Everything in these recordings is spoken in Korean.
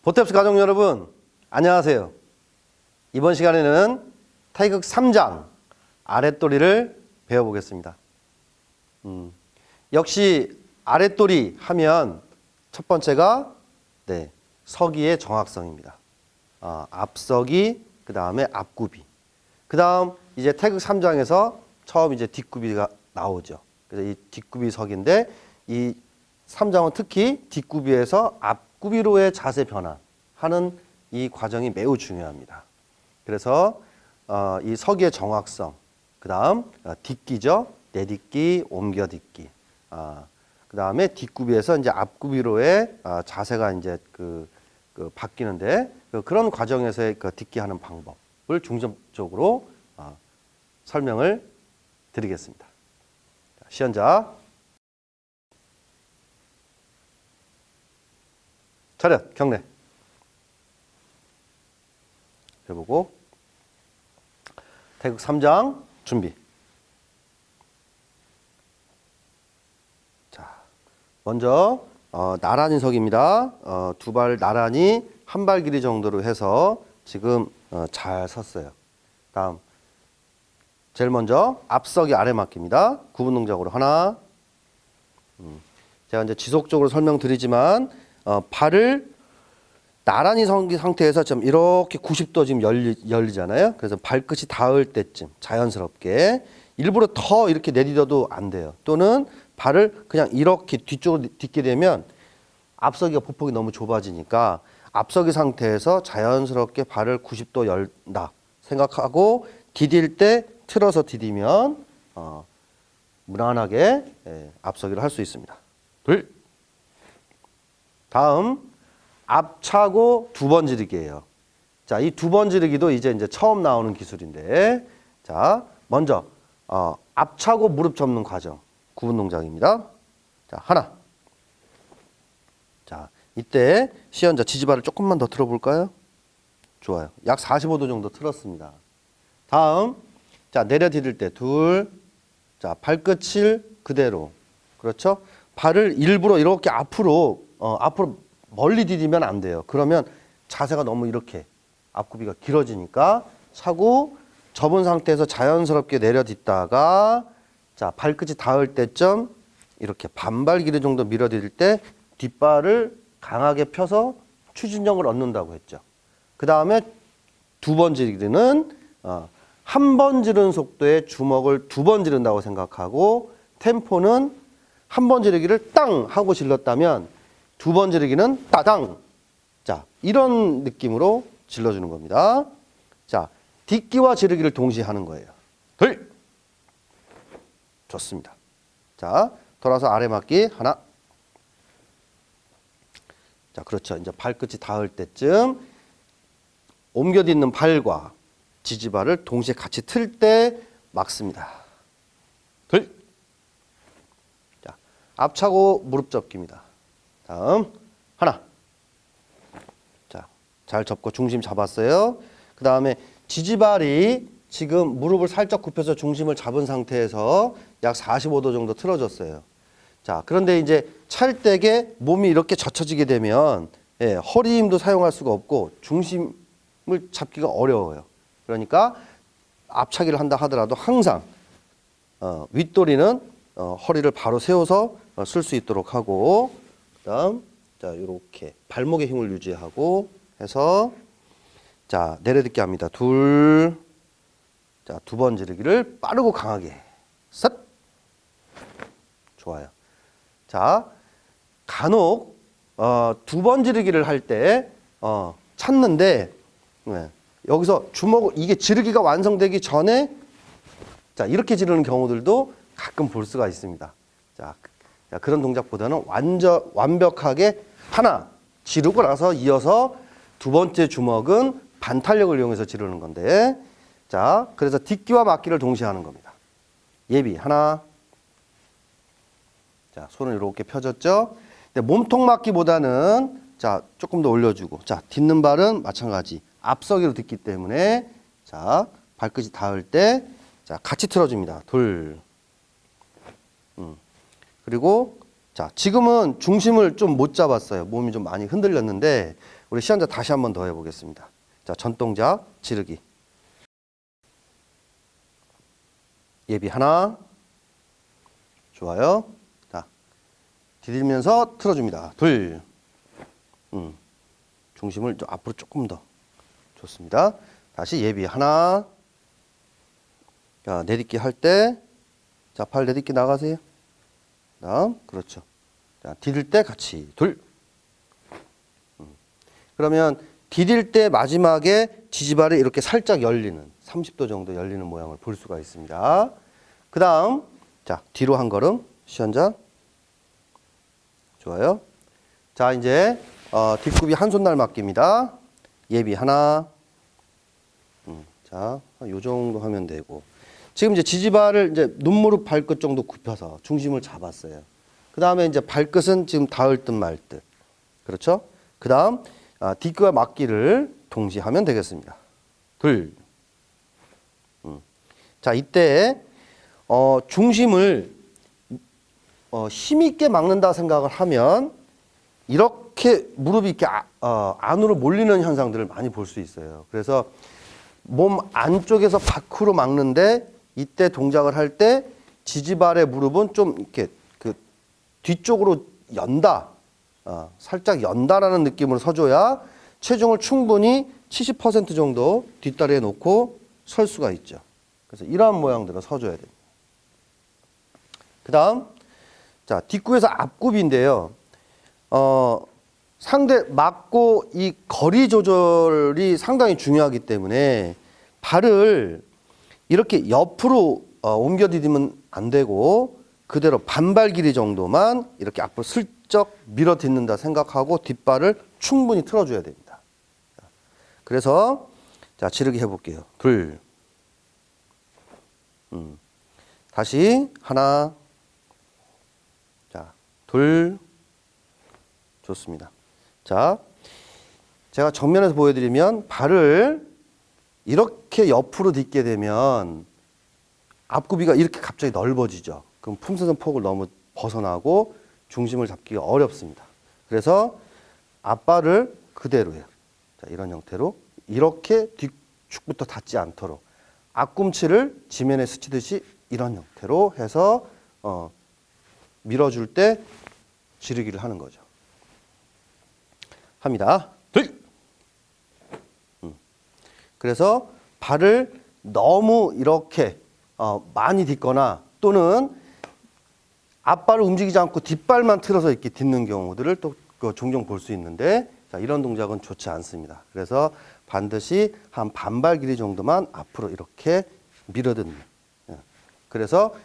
보탭스 가족 여러분, 안녕하세요. 이번 시간에는 타이극 3장 아랫도리를 배워보겠습니다. 역시 아랫도리 하면 첫 번째가 서기의 정확성입니다. 앞서기, 그 다음에 앞구비. 그 다음 이제 타이극 3장에서 처음 이제 뒷구비가 나오죠. 그래서 이 뒷구비 서기인데 이 3장은 특히 뒷구비에서 앞구비로의 자세 변화하는 이 과정이 매우 중요합니다. 그래서 이 서기의 정확성, 그 다음 뒷기죠. 내딛기, 옮겨딛기. 그 다음에 뒷구비에서 이제 앞구비로의 자세가 이제 바뀌는데 그런 과정에서의 뒷기하는 방법을 중점적으로 설명을 드리겠습니다. 시연자 차렷 경례 해보고 타이극 3장 준비. 자, 먼저 나란히 서기입니다. 두 발 나란히 한 발 길이 정도로 해서 지금 잘 섰어요. 다음 제일 먼저 앞서기 아래 맡깁니다. 구분 동작으로 하나. 제가 이제 지속적으로 설명드리지만 발을 나란히 선 상태에서 좀 이렇게 90도 지금 열리잖아요. 그래서 발끝이 닿을 때쯤 자연스럽게 일부러 더 이렇게 내딛어도 안 돼요. 또는 발을 그냥 이렇게 뒤쪽으로 딛게 되면 앞서기가 보폭이 너무 좁아지니까 앞서기 상태에서 자연스럽게 발을 90도 열다 생각하고 디딜 때 틀어서 디디면 무난하게 앞서기를 할 수 있습니다. 둘. 다음 앞차고 두 번 지르기예요. 자, 이 두 번 지르기도 이제 처음 나오는 기술인데, 자, 먼저 앞차고 무릎 접는 과정, 구분 동작입니다. 자, 하나. 자, 이때 시연자 지지발을 조금만 더 틀어볼까요? 좋아요. 약 45도 정도 틀었습니다. 다음, 자, 내려 디딜 때 둘. 자, 발끝을 그대로. 그렇죠? 발을 일부러 이렇게 앞으로 멀리 디디면 안 돼요. 그러면 자세가 너무 이렇게 앞구비가 길어지니까 차고 접은 상태에서 자연스럽게 내려 딛다가 자, 발끝이 닿을 때쯤 이렇게 반발 길이 정도 밀어 디딜 때 뒷발을 강하게 펴서 추진력을 얻는다고 했죠. 그 다음에 두 번 지르기는 한 번 지르는 속도의 주먹을 두 번 지른다고 생각하고 템포는 한 번 지르기를 땅 하고 질렀다면 두 번 지르기는 따당. 자, 이런 느낌으로 질러주는 겁니다. 자, 딛기와 지르기를 동시에 하는 거예요. 둘. 좋습니다. 자, 돌아서 아래 맞기 하나. 자, 그렇죠. 이제 발끝이 닿을 때쯤 옮겨 딛는 발과 지지발을 동시에 같이 틀 때 막습니다. 둘. 자, 앞차고 무릎 접기입니다. 다음 하나. 자, 잘 접고 중심 잡았어요. 그 다음에 지지발이 지금 무릎을 살짝 굽혀서 중심을 잡은 상태에서 약 45도 정도 틀어졌어요. 자, 그런데 이제 찰 때에 몸이 이렇게 젖혀지게 되면 허리 힘도 사용할 수가 없고 중심을 잡기가 어려워요. 그러니까 앞차기를 한다 하더라도 항상 윗도리는 허리를 바로 세워서 쓸 수 있도록 하고, 그다음 자, 이렇게 발목의 힘을 유지하고 해서 자, 내려딛기 합니다. 둘. 자, 두 번 지르기를 빠르고 강하게. 셋. 좋아요. 자, 간혹 두 번 지르기를 할 때 찾는데 여기서 주먹을 이게 지르기가 완성되기 전에 자, 이렇게 지르는 경우들도 가끔 볼 수가 있습니다. 자, 그런 동작보다는 완벽하게 하나 지르고 나서 이어서 두 번째 주먹은 반탄력을 이용해서 지르는 건데, 자, 그래서 딛기와 막기를 동시에 하는 겁니다. 예비 하나. 자, 손을 이렇게 펴줬죠. 근데 몸통 막기보다는 자, 조금 더 올려주고, 자, 딛는 발은 마찬가지 앞서기로 딛기 때문에 자, 발끝이 닿을 때 자, 같이 틀어줍니다. 둘. 그리고 자, 지금은 중심을 좀 못 잡았어요. 몸이 좀 많이 흔들렸는데 우리 시연자 다시 한 번 더 해보겠습니다. 자, 전동작 지르기. 예비 하나. 좋아요. 자, 디딜면서 틀어줍니다. 둘. 중심을 좀 앞으로 조금 더. 좋습니다. 다시 예비 하나. 자, 내딛기 할 때, 자, 팔 내딛기 나가세요. 다음, 그렇죠. 자, 디딜 때 같이 둘. 그러면 디딜 때 마지막에 지지발이 이렇게 살짝 열리는 30도 정도 열리는 모양을 볼 수가 있습니다. 그 다음, 자, 뒤로 한 걸음, 시연자. 좋아요. 자, 이제, 뒷굽이 한 손날 맞기입니다. 예비 하나. 자, 요 정도 하면 되고. 지금 이제 지지발을 이제 눈무릎 발끝 정도 굽혀서 중심을 잡았어요. 그 다음에 이제 발끝은 지금 닿을 듯 말 듯. 그렇죠? 그 다음, 뒷굽과 맞기를 동시에 하면 되겠습니다. 둘. 자, 이때, 중심을, 힘있게 막는다 생각을 하면, 이렇게 무릎이 이렇게, 안으로 몰리는 현상들을 많이 볼 수 있어요. 그래서 몸 안쪽에서 밖으로 막는데, 이때 동작을 할 때, 지지발의 무릎은 좀 이렇게, 뒤쪽으로 연다. 살짝 연다라는 느낌으로 서줘야 체중을 충분히 70% 정도 뒷다리에 놓고 설 수가 있죠. 그래서 이러한 모양들을 서줘야 됩니다. 그 다음, 자, 뒷굽에서 앞굽인데요. 상대 맞고 이 거리 조절이 상당히 중요하기 때문에 발을 이렇게 옆으로 옮겨 디디면 안 되고 그대로 반발 길이 정도만 이렇게 앞으로 슬쩍 밀어 딛는다 생각하고 뒷발을 충분히 틀어줘야 됩니다. 그래서 자, 지르기 해볼게요. 둘. 다시 하나. 자, 둘. 좋습니다. 자, 제가 정면에서 보여드리면 발을 이렇게 옆으로 딛게 되면 앞구비가 이렇게 갑자기 넓어지죠. 그럼 품새선 폭을 너무 벗어나고 중심을 잡기가 어렵습니다. 그래서 앞발을 그대로요. 자, 이런 형태로 이렇게 뒤축부터 닿지 않도록 앞꿈치를 지면에 스치듯이 이런 형태로 해서 밀어줄 때 지르기를 하는 거죠. 합니다. 둘. 그래서 발을 너무 이렇게 많이 딛거나 또는 앞발을 움직이지 않고 뒷발만 틀어서 이렇게 딛는 경우들을 또 종종 볼 수 있는데 자, 이런 동작은 좋지 않습니다. 그래서 반드시 한 반발 길이 정도만 앞으로 이렇게 밀어듣는. 그래서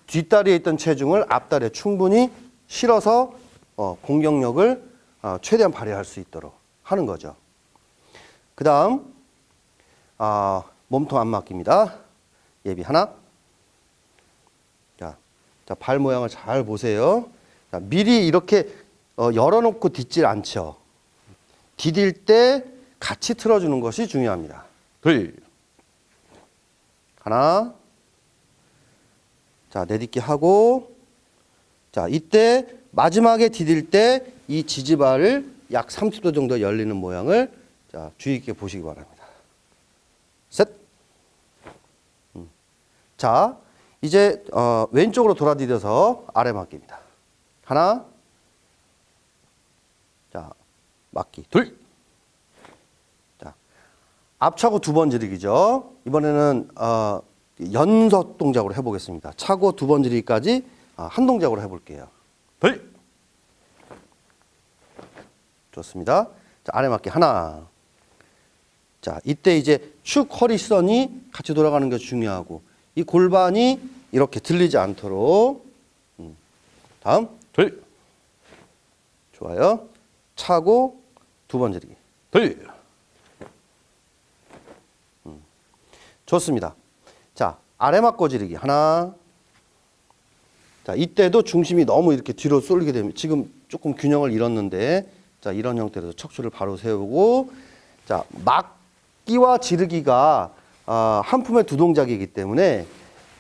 뒷다리에 있던 체중을 앞다리에 충분히 실어서 공격력을 최대한 발휘할 수 있도록 하는 거죠. 그 다음 몸통 안 맡깁니다. 예비 하나. 자, 발 모양을 잘 보세요. 자, 미리 이렇게 열어놓고 딛질 않죠. 디딜 때 같이 틀어주는 것이 중요합니다. 둘. 하나. 자, 내딛기 하고. 자, 이때 마지막에 디딜 때 이 지지발을 약 30도 정도 열리는 모양을 자, 주의 있게 보시기 바랍니다. 셋. 자, 이제 왼쪽으로 돌아디뎌서 아래 맞기입니다. 하나. 자, 맞기. 둘. 자, 앞차고 두 번 지르기죠. 이번에는 연속 동작으로 해보겠습니다. 차고 두 번 지르기까지 한 동작으로 해볼게요. 둘. 좋습니다. 자, 아래 맞기 하나. 자, 이때 이제 축 허리선이 같이 돌아가는 게 중요하고 이 골반이 이렇게 들리지 않도록 다음 둘. 좋아요. 차고 두 번 지르기. 둘. 좋습니다. 자, 아래 맞고 지르기 하나. 자, 이때도 중심이 너무 이렇게 뒤로 쏠리게 되면 지금 조금 균형을 잃었는데 자, 이런 형태로 척추를 바로 세우고 자, 막기와 지르기가 한 품의 두 동작이기 때문에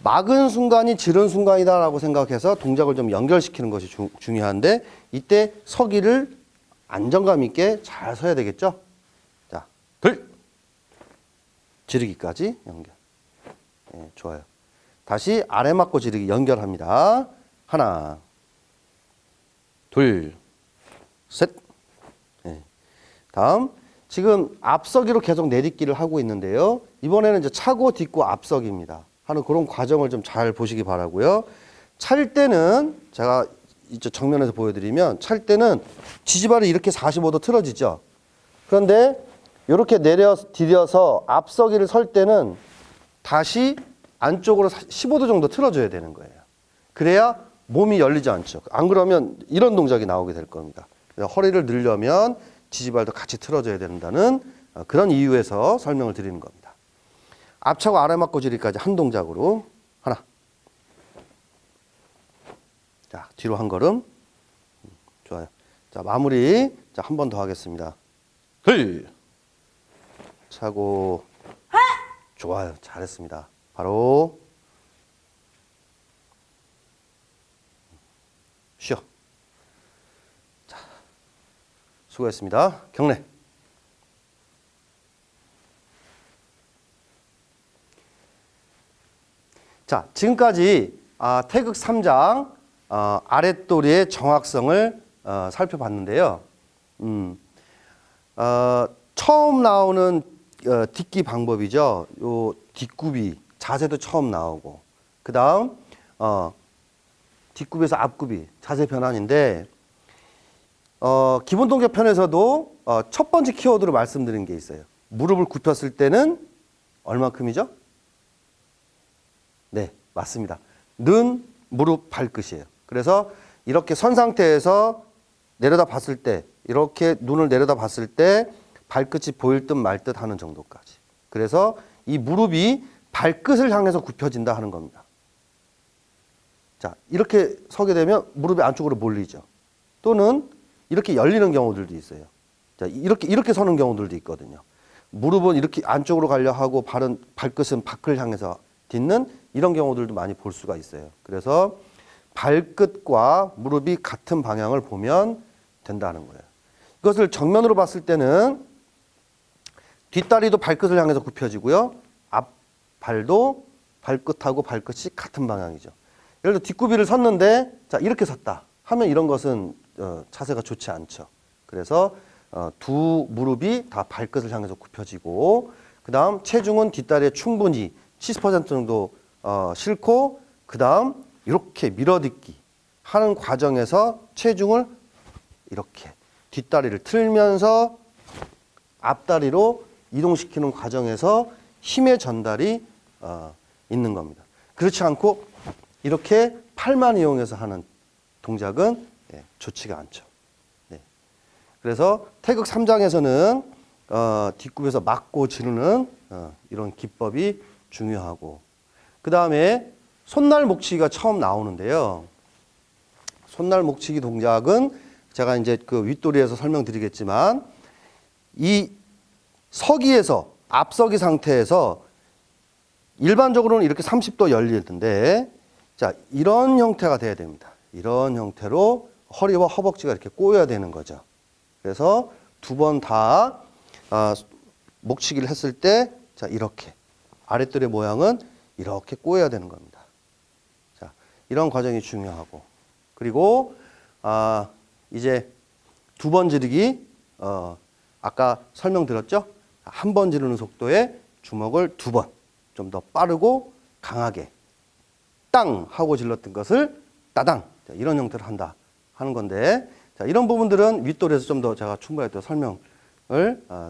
막은 순간이 지른 순간이다라고 생각해서 동작을 좀 연결시키는 것이 중요한데 이때 서기를 안정감 있게 잘 서야 되겠죠? 자, 둘. 지르기까지 연결. 네, 좋아요. 다시 아래 맞고 지르기 연결합니다. 하나, 둘, 셋. 네. 다음, 지금 앞서기로 계속 내딛기를 하고 있는데요. 이번에는 이제 차고 딛고 앞서기입니다. 하는 그런 과정을 좀 잘 보시기 바라고요. 찰 때는 제가 이쪽 정면에서 보여드리면 찰 때는 지지발이 이렇게 45도 틀어지죠. 그런데 이렇게 디뎌서 앞서기를 설 때는 다시 안쪽으로 15도 정도 틀어줘야 되는 거예요. 그래야 몸이 열리지 않죠. 안 그러면 이런 동작이 나오게 될 겁니다. 허리를 늘려면 지지발도 같이 틀어줘야 된다는 그런 이유에서 설명을 드리는 겁니다. 앞차고 아래 맞고 지리까지 한 동작으로 하나. 자, 뒤로 한 걸음. 좋아요. 자, 마무리. 자, 한 번 더 하겠습니다. 둘. 차고. 좋아요. 잘했습니다. 바로 쉬어. 자, 수고했습니다. 경례. 자, 지금까지 태극 3장 아랫도리의 정확성을 살펴봤는데요. 처음 나오는 딛기 방법이죠. 요 뒷굽이 자세도 처음 나오고, 그 다음 뒷굽에서 앞굽이 자세 변환인데, 기본 동작 편에서도 첫 번째 키워드로 말씀드린 게 있어요. 무릎을 굽혔을 때는 얼마큼이죠? 네, 맞습니다. 는 무릎 발끝이에요. 그래서 이렇게 선 상태에서 내려다 봤을 때, 이렇게 눈을 내려다 봤을 때 발끝이 보일 듯 말 듯 하는 정도까지. 그래서 이 무릎이 발끝을 향해서 굽혀진다 하는 겁니다. 자, 이렇게 서게 되면 무릎이 안쪽으로 몰리죠. 또는 이렇게 열리는 경우들도 있어요. 자, 이렇게 서는 경우들도 있거든요. 무릎은 이렇게 안쪽으로 가려 하고 발끝은 밖을 향해서 딛는 이런 경우들도 많이 볼 수가 있어요. 그래서 발끝과 무릎이 같은 방향을 보면 된다는 거예요. 이것을 정면으로 봤을 때는 뒷다리도 발끝을 향해서 굽혀지고요. 앞발도 발끝하고 발끝이 같은 방향이죠. 예를 들어 뒷구비를 섰는데 자, 이렇게 섰다 하면 이런 것은 자세가 좋지 않죠. 그래서 두 무릎이 다 발끝을 향해서 굽혀지고, 그 다음 체중은 뒷다리에 충분히 70% 정도 싣고, 그 다음 이렇게 밀어딛기 하는 과정에서 체중을 이렇게 뒷다리를 틀면서 앞다리로 이동시키는 과정에서 힘의 전달이 있는 겁니다. 그렇지 않고 이렇게 팔만 이용해서 하는 동작은 좋지가 않죠. 네. 그래서 태극 3장에서는 뒷굽에서 맞고 지르는 이런 기법이 중요하고, 그 다음에 손날 목치기가 처음 나오는데요. 손날 목치기 동작은 제가 이제 그 윗도리에서 설명드리겠지만, 이 서기에서 앞서기 상태에서 일반적으로는 이렇게 30도 열리는데, 자, 이런 형태가 돼야 됩니다. 이런 형태로 허리와 허벅지가 이렇게 꼬여야 되는 거죠. 그래서 두 번 다 목치기를 했을 때, 자, 이렇게 아랫도리 모양은 이렇게 꼬여야 되는 겁니다. 자, 이런 과정이 중요하고, 그리고 이제 두 번 지르기, 아까 설명드렸죠? 한 번 지르는 속도에 주먹을 두 번, 좀 더 빠르고 강하게 땅 하고 질렀던 것을 따당, 자, 이런 형태로 한다 하는 건데, 자, 이런 부분들은 윗돌에서 좀 더 제가 충분히 또 설명을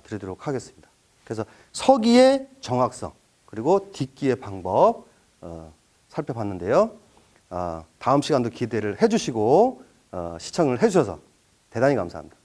드리도록 하겠습니다. 그래서 서기의 정확성, 그리고 딛기의 방법 살펴봤는데요. 다음 시간도 기대를 해주시고 시청을 해주셔서 대단히 감사합니다.